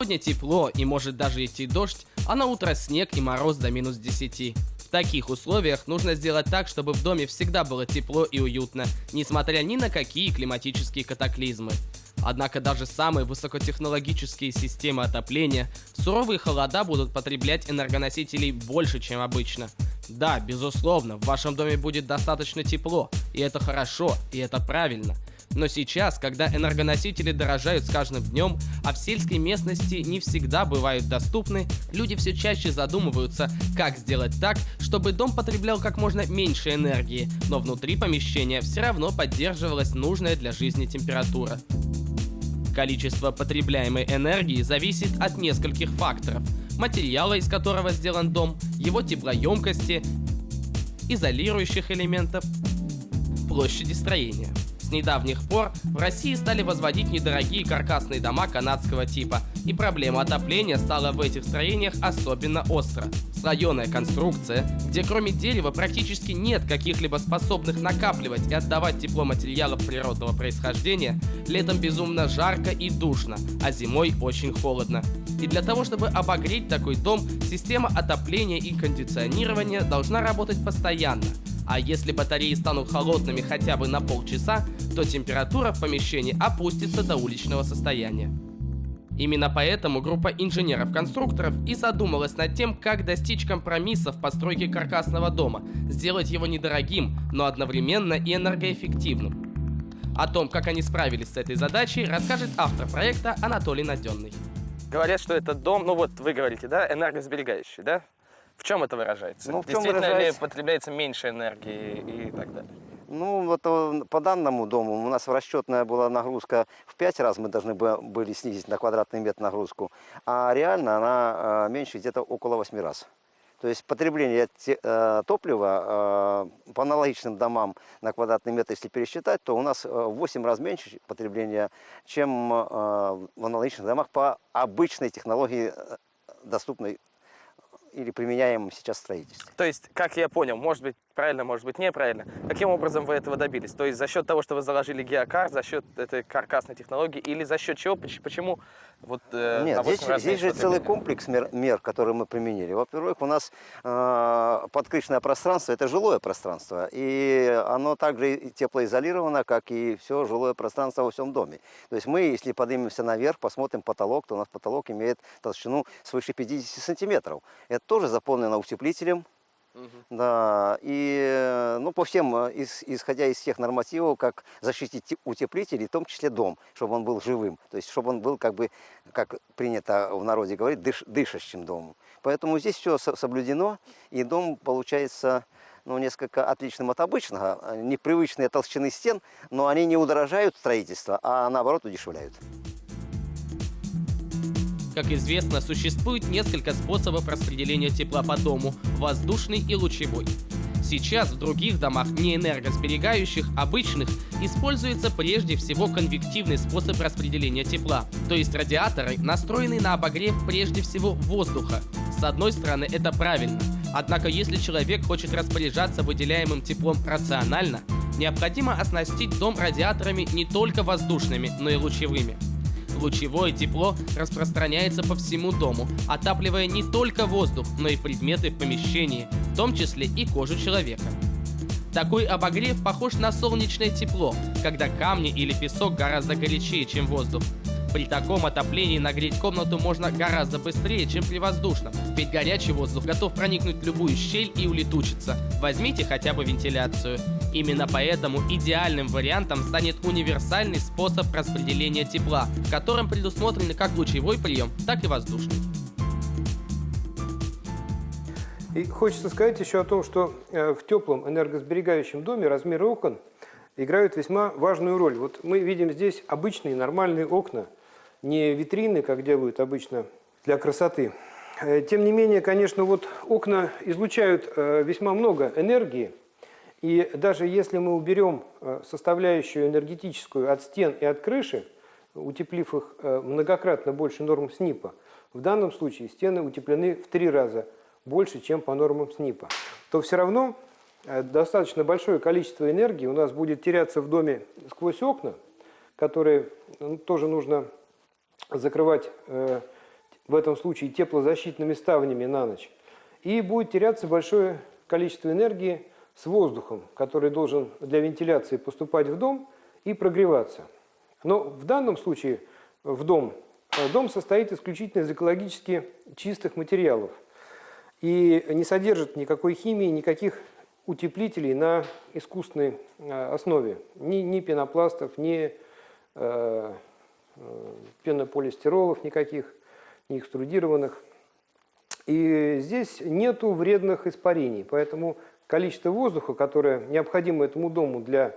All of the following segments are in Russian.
Сегодня тепло и может даже идти дождь, а на утро снег и мороз до -10. В таких условиях нужно сделать так, чтобы в доме всегда было тепло и уютно, несмотря ни на какие климатические катаклизмы. Однако даже самые высокотехнологические системы отопления в суровые холода будут потреблять энергоносителей больше, чем обычно. Да, безусловно, в вашем доме будет достаточно тепло, и это хорошо, и это правильно. Но сейчас, когда энергоносители дорожают с каждым днем, а в сельской местности не всегда бывают доступны, люди все чаще задумываются, как сделать так, чтобы дом потреблял как можно меньше энергии, но внутри помещения все равно поддерживалась нужная для жизни температура. Количество потребляемой энергии зависит от нескольких факторов: материала, из которого сделан дом, его теплоемкости, изолирующих элементов, площади строения. С недавних пор в России стали возводить недорогие каркасные дома канадского типа, и проблема отопления стала в этих строениях особенно остро. Слоеная конструкция, где кроме дерева практически нет каких-либо способных накапливать и отдавать тепло материалов природного происхождения, летом безумно жарко и душно, а зимой очень холодно. И для того, чтобы обогреть такой дом, система отопления и кондиционирования должна работать постоянно. А если батареи станут холодными хотя бы на полчаса, то температура в помещении опустится до уличного состояния. Именно поэтому группа инженеров-конструкторов и задумалась над тем, как достичь компромисса в постройке каркасного дома, сделать его недорогим, но одновременно и энергоэффективным. О том, как они справились с этой задачей, расскажет автор проекта Анатолий Наденный. Говорят, что этот дом, ну вот вы говорите, да, энергосберегающий, да? В чем это выражается? Ну, в чем Действительно выражается? ли потребляется меньше энергии и так далее? Ну, вот по данному дому у нас расчетная была нагрузка в 5 раз, мы должны были снизить на квадратный метр нагрузку, а реально она меньше где-то около 8 раз. То есть потребление топлива по аналогичным домам на квадратный метр, если пересчитать, то у нас в 8 раз меньше потребления, чем в аналогичных домах по обычной технологии, доступной или применяемым сейчас в строительстве. То есть, как я понял, может быть правильно, может быть неправильно, каким образом вы этого добились? То есть за счет того, что вы заложили геокар, за счет этой каркасной технологии, или за счет чего, почему вот Нет, на 8 раз здесь же меньше целый потребления? комплекс мер, которые мы применили. Во-первых, у нас подкрышное пространство – это жилое пространство, и оно также и теплоизолировано, как и все жилое пространство во всем доме. То есть мы, если поднимемся наверх, посмотрим потолок, то у нас потолок имеет толщину свыше 50 сантиметров. Это тоже заполнено утеплителем. Да, и ну, по всем, исходя из тех нормативов, как защитить утеплитель, и в том числе дом, чтобы он был живым, то есть чтобы он был, как бы, как принято в народе говорить, дышащим домом. Поэтому здесь все соблюдено, и дом получается, ну, несколько отличным от обычного. Непривычные толщины стен, но они не удорожают строительство, а наоборот удешевляют. Как известно, существует несколько способов распределения тепла по дому – воздушный и лучевой. Сейчас в других домах, не энергосберегающих, обычных, используется прежде всего конвективный способ распределения тепла, то есть радиаторы, настроенные на обогрев прежде всего воздуха. С одной стороны, это правильно, однако если человек хочет распоряжаться выделяемым теплом рационально, необходимо оснастить дом радиаторами не только воздушными, но и лучевыми. Лучевое тепло распространяется по всему дому, отапливая не только воздух, но и предметы в помещении, в том числе и кожу человека. Такой обогрев похож на солнечное тепло, когда камни или песок гораздо горячее, чем воздух. При таком отоплении нагреть комнату можно гораздо быстрее, чем при воздушном, ведь горячий воздух готов проникнуть в любую щель и улетучиться. Возьмите хотя бы вентиляцию. Именно поэтому идеальным вариантом станет универсальный способ распределения тепла, в котором предусмотрены как лучевой прием, так и воздушный. И хочется сказать еще о том, что в теплом энергосберегающем доме размеры окон играют весьма важную роль. Вот мы видим здесь обычные нормальные окна, не витрины, как делают обычно для красоты. Тем не менее, конечно, вот окна излучают весьма много энергии, и даже если мы уберем составляющую энергетическую от стен и от крыши, утеплив их многократно больше норм СНИПа, в данном случае стены утеплены в 3 раза больше, чем по нормам СНИПа, то все равно достаточно большое количество энергии у нас будет теряться в доме сквозь окна, которые тоже нужно закрывать в этом случае теплозащитными ставнями на ночь, и будет теряться большое количество энергии с воздухом, который должен для вентиляции поступать в дом и прогреваться. Но в данном случае дом состоит исключительно из экологически чистых материалов и не содержит никакой химии, никаких утеплителей на искусственной основе. Ни пенопластов, ни пенополистиролов никаких, ни экструдированных. И здесь нету вредных испарений, поэтому количество воздуха, которое необходимо этому дому для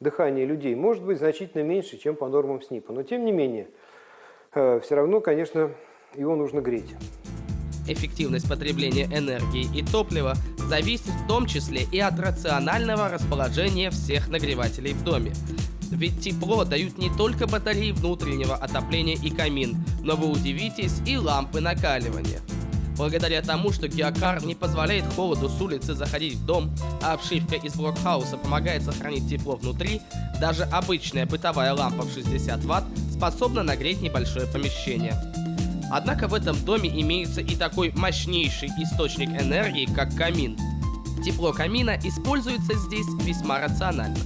дыхания людей, может быть значительно меньше, чем по нормам СНИПа. Но тем не менее, все равно, конечно, его нужно греть. Эффективность потребления энергии и топлива зависит в том числе и от рационального расположения всех нагревателей в доме. Ведь тепло дают не только батареи внутреннего отопления и камин, но вы удивитесь, и лампы накаливания. Благодаря тому, что геокар не позволяет холоду с улицы заходить в дом, а обшивка из блокхауса помогает сохранить тепло внутри, даже обычная бытовая лампа в 60 Вт способна нагреть небольшое помещение. Однако в этом доме имеется и такой мощнейший источник энергии, как камин. Тепло камина используется здесь весьма рационально.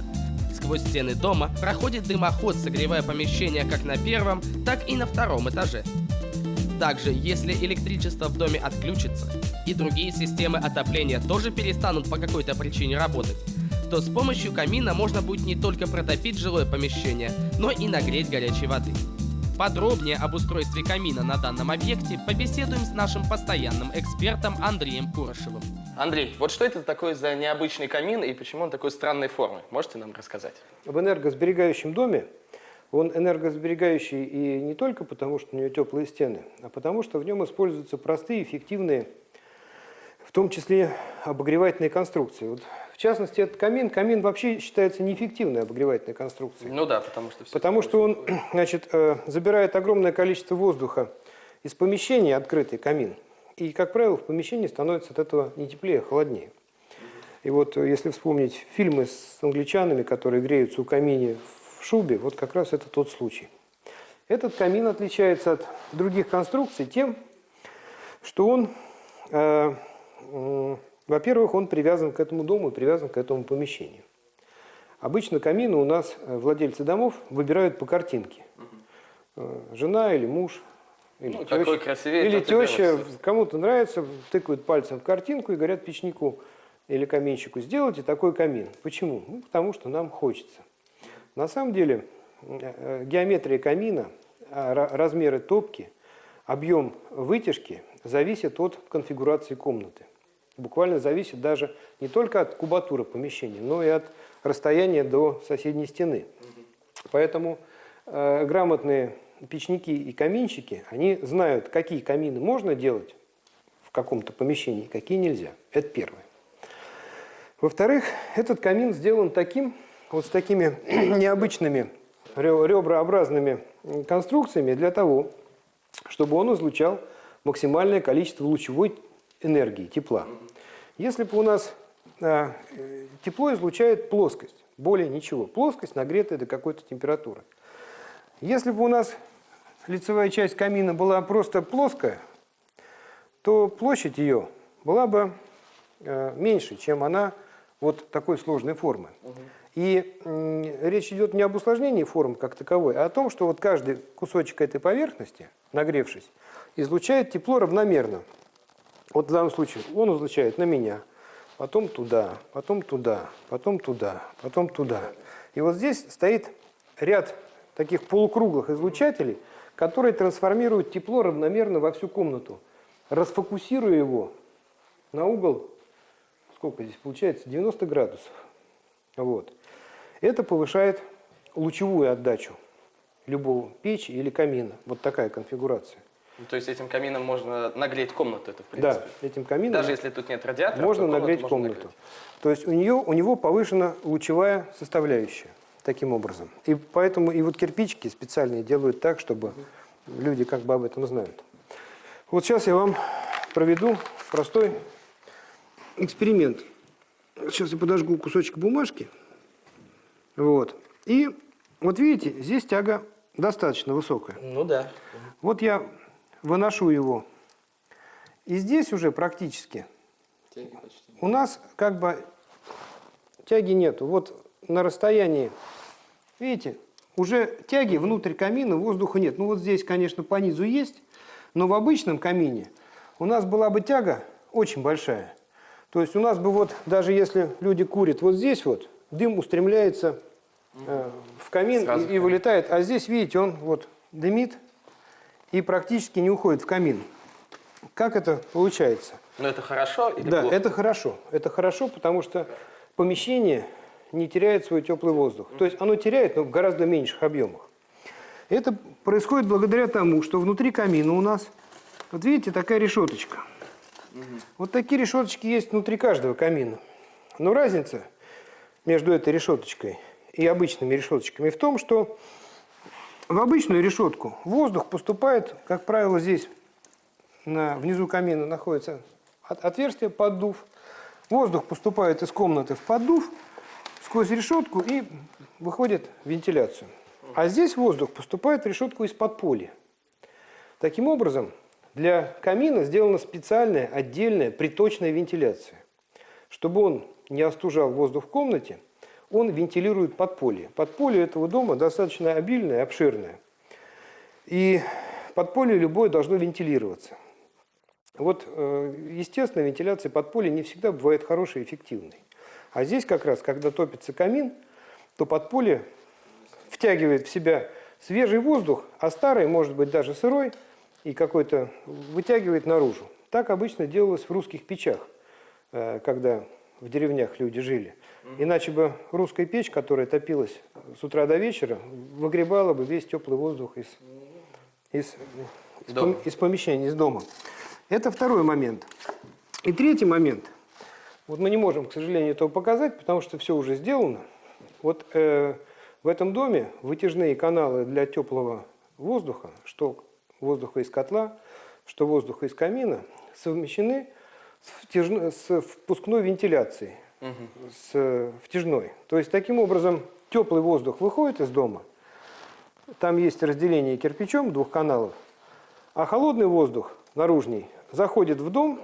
Сквозь стены дома проходит дымоход, согревая помещение как на первом, так и на втором этаже. Также, если электричество в доме отключится и другие системы отопления тоже перестанут по какой-то причине работать, то с помощью камина можно будет не только протопить жилое помещение, но и нагреть горячей воды. Подробнее об устройстве камина на данном объекте побеседуем с нашим постоянным экспертом Андреем Курашевым. Андрей, вот что это такое за необычный камин и почему он такой странной формы? Можете нам рассказать? В энергосберегающем доме он энергосберегающий и не только потому, что у него теплые стены, а потому что в нем используются простые, эффективные, в том числе обогревательные конструкции. Вот, в частности, этот камин вообще считается неэффективной обогревательной конструкцией. Ну да, потому что он, значит, забирает огромное количество воздуха из помещения, открытый камин. И, как правило, в помещении становится от этого не теплее, а холоднее. И вот если вспомнить фильмы с англичанами, которые греются у камина в шубе, вот как раз это тот случай. Этот камин отличается от других конструкций тем, что он, во-первых, он привязан к этому дому, привязан к этому помещению. Обычно камины у нас владельцы домов выбирают по картинке. Жена или муж, или теща, кому-то нравится, тыкают пальцем в картинку и говорят печнику или каминщику: сделайте такой камин. Почему? Ну, потому что нам хочется. На самом деле геометрия камина, размеры топки, объем вытяжки зависят от конфигурации комнаты. Буквально зависит даже не только от кубатуры помещения, но и от расстояния до соседней стены. Поэтому грамотные печники и каминщики, они знают, какие камины можно делать в каком-то помещении, какие нельзя. Это первое. Во-вторых, этот камин сделан таким, вот с такими необычными реброобразными конструкциями для того, чтобы он излучал максимальное количество лучевой энергии, тепла. Если бы у нас тепло излучает плоскость, более ничего, плоскость, нагретая до какой-то температуры. Если бы у нас лицевая часть камина была просто плоская, то площадь ее была бы меньше, чем она вот такой сложной формы. И речь идет не об усложнении формы как таковой, а о том, что вот каждый кусочек этой поверхности, нагревшись, излучает тепло равномерно. Вот в данном случае он излучает на меня, потом туда, потом туда, потом туда, потом туда. И вот здесь стоит ряд таких полукруглых излучателей, которые трансформируют тепло равномерно во всю комнату, расфокусируя его на угол, сколько здесь получается, 90 градусов. Вот. Это повышает лучевую отдачу любого печи или камина. Вот такая конфигурация. То есть этим камином можно нагреть комнату, это в принципе? Да, этим камином. Даже если тут нет радиатора, можно нагреть комнату. То есть у него повышена лучевая составляющая таким образом. И поэтому и вот кирпичики специальные делают так, чтобы люди как бы об этом знают. Вот сейчас я вам проведу простой эксперимент. Сейчас я подожгу кусочек бумажки. Вот. И вот видите, здесь тяга достаточно высокая. Ну да. Вот я выношу его. И здесь уже практически у нас как бы тяги нету. Вот на расстоянии, видите, уже тяги внутрь камина, воздуха нет. Ну вот здесь, конечно, по низу есть, но в обычном камине у нас была бы тяга очень большая. То есть у нас бы вот, даже если люди курят вот здесь вот, дым устремляется в камин и вылетает. А здесь, видите, он вот дымит и практически не уходит в камин. Как это получается? Но это хорошо или Да, плохо? это хорошо. Это хорошо, потому что помещение не теряет свой теплый воздух. То есть оно теряет, но в гораздо меньших объемах. Это происходит благодаря тому, что внутри камина у нас, вот видите, такая решеточка. Вот такие решеточки есть внутри каждого камина. Но разница между этой решеточкой и обычными решеточками в том, что в обычную решетку воздух поступает, как правило, здесь внизу камина находится отверстие, поддув. Воздух поступает из комнаты в поддув сквозь решетку и выходит в вентиляцию. А здесь воздух поступает в решетку из подполья. Таким образом, для камина сделана специальная отдельная приточная вентиляция. Чтобы он не остужал воздух в комнате, он вентилирует подполье. Подполье этого дома достаточно обильное, обширное. И подполье любое должно вентилироваться. Вот, естественно, вентиляция подполья не всегда бывает хорошей и эффективной. А здесь как раз, когда топится камин, то подполье втягивает в себя свежий воздух, а старый, может быть, даже сырой, и какой-то вытягивает наружу. Так обычно делалось в русских печах, когда в деревнях люди жили. Иначе бы русская печь, которая топилась с утра до вечера, выгребала бы весь теплый воздух из помещения, из дома. Это второй момент. И третий момент. Вот мы не можем, к сожалению, этого показать, потому что все уже сделано. Вот в этом доме вытяжные каналы для теплого воздуха, что воздуха из котла, что воздуха из камина, совмещены с впускной вентиляцией, с втяжной. То есть, таким образом, теплый воздух выходит из дома, там есть разделение кирпичом двух каналов, а холодный воздух, наружный, заходит в дом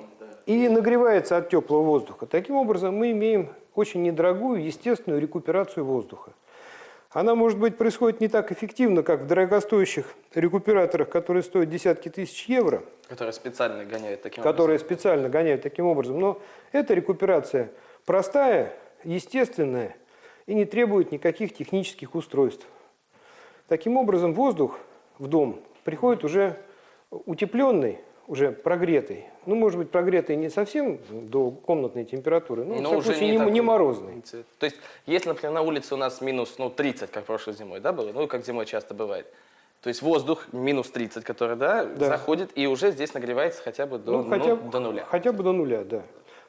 и нагревается от теплого воздуха. Таким образом, мы имеем очень недорогую, естественную рекуперацию воздуха. Она, может быть, происходит не так эффективно, как в дорогостоящих рекуператорах, которые стоят десятки тысяч евро. Которые специально гоняют таким образом. Но эта рекуперация простая, естественная и не требует никаких технических устройств. Таким образом, воздух в дом приходит уже утепленный, уже прогретый. Ну, может быть, прогретый не совсем до комнатной температуры, но уже не морозный. То есть, если, например, на улице у нас минус 30, как прошлой зимой, да, было? Ну, как зимой часто бывает. То есть воздух минус 30, который, заходит, и уже здесь нагревается хотя бы до нуля. Хотя бы до нуля, да.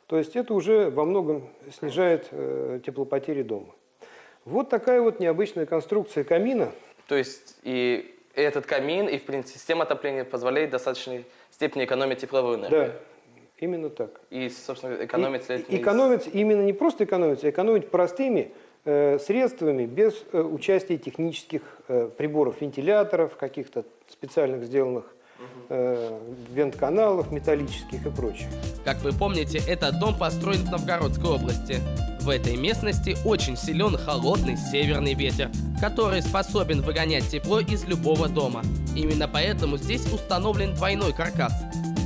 То есть это уже во многом снижает теплопотери дома. Вот такая вот необычная конструкция камина. То есть и этот камин, и, в принципе, система отопления позволяет в достаточной степени экономить тепловую энергию. Да, именно так. И, собственно, экономить... Экономить, именно не просто экономить, а экономить простыми средствами, без участия технических приборов, вентиляторов, каких-то специальных сделанных вент-каналов металлических и прочее. Как вы помните, этот дом построен в Новгородской области. В этой местности очень силен холодный северный ветер, который способен выгонять тепло из любого дома. Именно поэтому здесь установлен двойной каркас.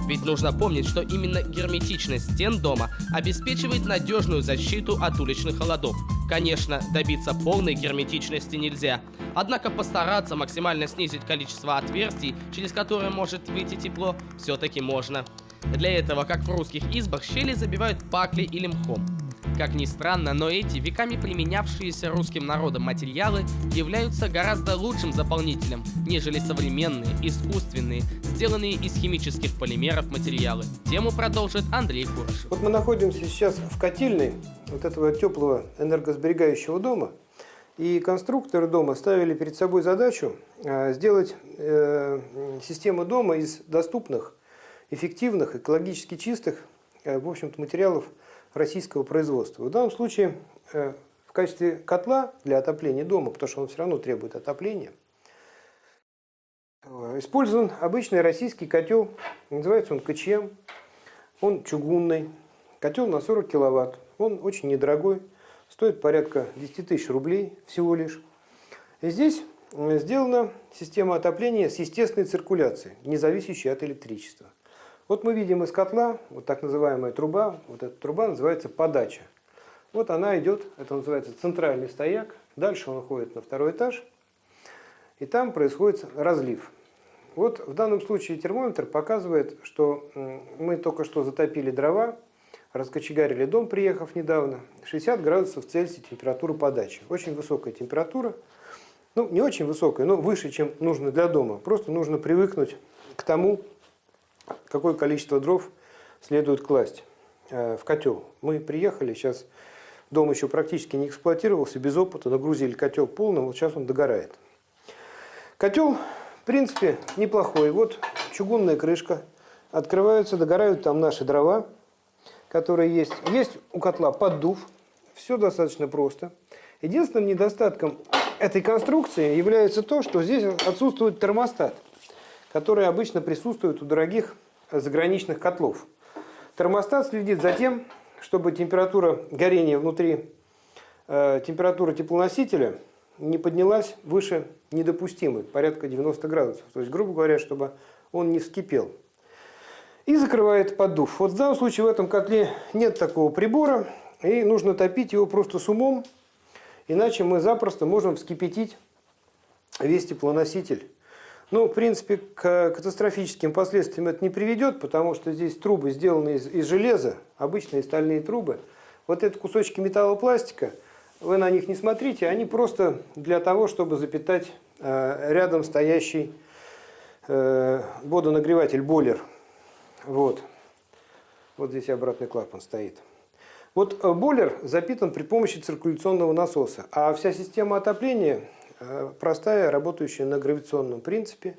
Ведь нужно помнить, что именно герметичность стен дома обеспечивает надежную защиту от уличных холодов. Конечно, добиться полной герметичности нельзя, однако постараться максимально снизить количество отверстий, через которые может выйти тепло, все-таки можно. Для этого, как в русских избах, щели забивают паклей или мхом. Как ни странно, но эти веками применявшиеся русским народом материалы являются гораздо лучшим заполнителем, нежели современные, искусственные, сделанные из химических полимеров материалы. Тему продолжит Андрей Курышев. Вот мы находимся сейчас в котельной вот этого теплого энергосберегающего дома. И конструкторы дома ставили перед собой задачу сделать систему дома из доступных, эффективных, экологически чистых, в общем-то, материалов российского производства. В данном случае в качестве котла для отопления дома, потому что он все равно требует отопления, Использован обычный российский котел, называется он КЧМ, он чугунный, котел на 40 киловатт, он очень недорогой, стоит порядка 10 тысяч рублей всего лишь. И здесь сделана система отопления с естественной циркуляцией, не зависящей от электричества. Вот мы видим из котла, вот так называемая труба, вот эта труба называется подача. Вот она идет, это называется центральный стояк, дальше он уходит на второй этаж, и там происходит разлив. Вот в данном случае термометр показывает, что мы только что затопили дрова, раскочегарили дом, приехав недавно, 60 градусов Цельсия температура подачи. Очень высокая температура, ну не очень высокая, но выше, чем нужно для дома. Просто нужно привыкнуть к тому, какое количество дров следует класть в котел. Мы приехали, сейчас дом еще практически не эксплуатировался, без опыта, нагрузили котел полным, вот сейчас он догорает. Котел, в принципе, неплохой. Вот чугунная крышка, открываются, догорают там наши дрова, которые есть. Есть у котла поддув, все достаточно просто. Единственным недостатком этой конструкции является то, что здесь отсутствует термостат, который обычно присутствует у дорогих заграничных котлов. Термостат следит за тем, чтобы температура горения внутри, температура теплоносителя не поднялась выше недопустимой, порядка 90 градусов. То есть, грубо говоря, чтобы он не вскипел. И закрывает поддув. Вот в данном случае в этом котле нет такого прибора, и нужно топить его просто с умом, иначе мы запросто можем вскипятить весь теплоноситель. Ну, в принципе, к катастрофическим последствиям это не приведет, потому что здесь трубы сделаны из железа, обычные стальные трубы. Вот это кусочки металлопластика, вы на них не смотрите, они просто для того, чтобы запитать рядом стоящий водонагреватель, бойлер. Вот. Вот здесь обратный клапан стоит. Вот бойлер запитан при помощи циркуляционного насоса, а вся система отопления простая, работающая на гравитационном принципе.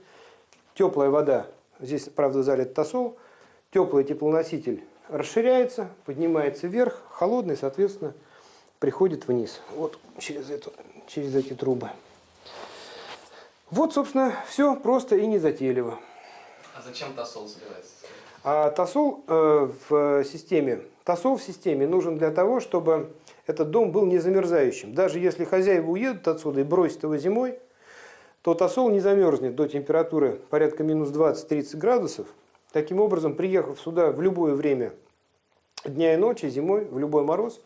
Теплая вода, здесь, правда, залит тосол, теплый теплоноситель расширяется, поднимается вверх, холодный, соответственно, приходит вниз. Вот через эти трубы. Вот, собственно, все просто и незатейливо. А зачем тосол заливается? А тосол в системе нужен для того, чтобы этот дом был не замерзающим. Даже если хозяева уедут отсюда и бросят его зимой, то тосол не замерзнет до температуры порядка минус 20-30 градусов. Таким образом, приехав сюда в любое время дня и ночи, зимой, в любой мороз,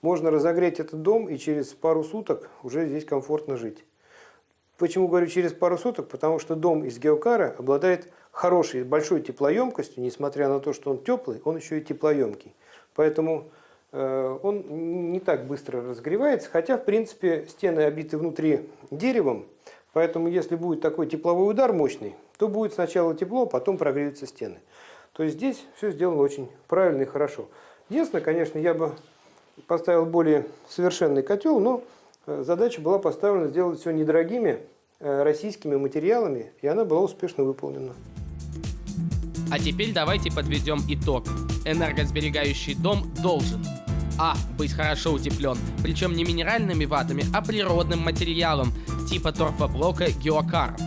можно разогреть этот дом и через пару суток уже здесь комфортно жить. Почему говорю через пару суток? Потому что дом из геокара обладает хорошей, большой теплоемкостью, несмотря на то, что он теплый, он еще и теплоемкий. Поэтому он не так быстро разогревается, хотя, в принципе, стены обиты внутри деревом, поэтому, если будет такой тепловой удар мощный, то будет сначала тепло, потом прогреются стены. То есть здесь все сделано очень правильно и хорошо. Единственное, конечно, я бы поставил более совершенный котел, но задача была поставлена сделать все недорогими российскими материалами, и она была успешно выполнена. А теперь давайте подведем итог. Энергосберегающий дом должен: А. Быть хорошо утеплен, причем не минеральными ватами, а природным материалом, типа торфоблока геокар.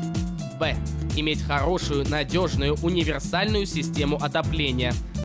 Б. Иметь хорошую, надежную, универсальную систему отопления –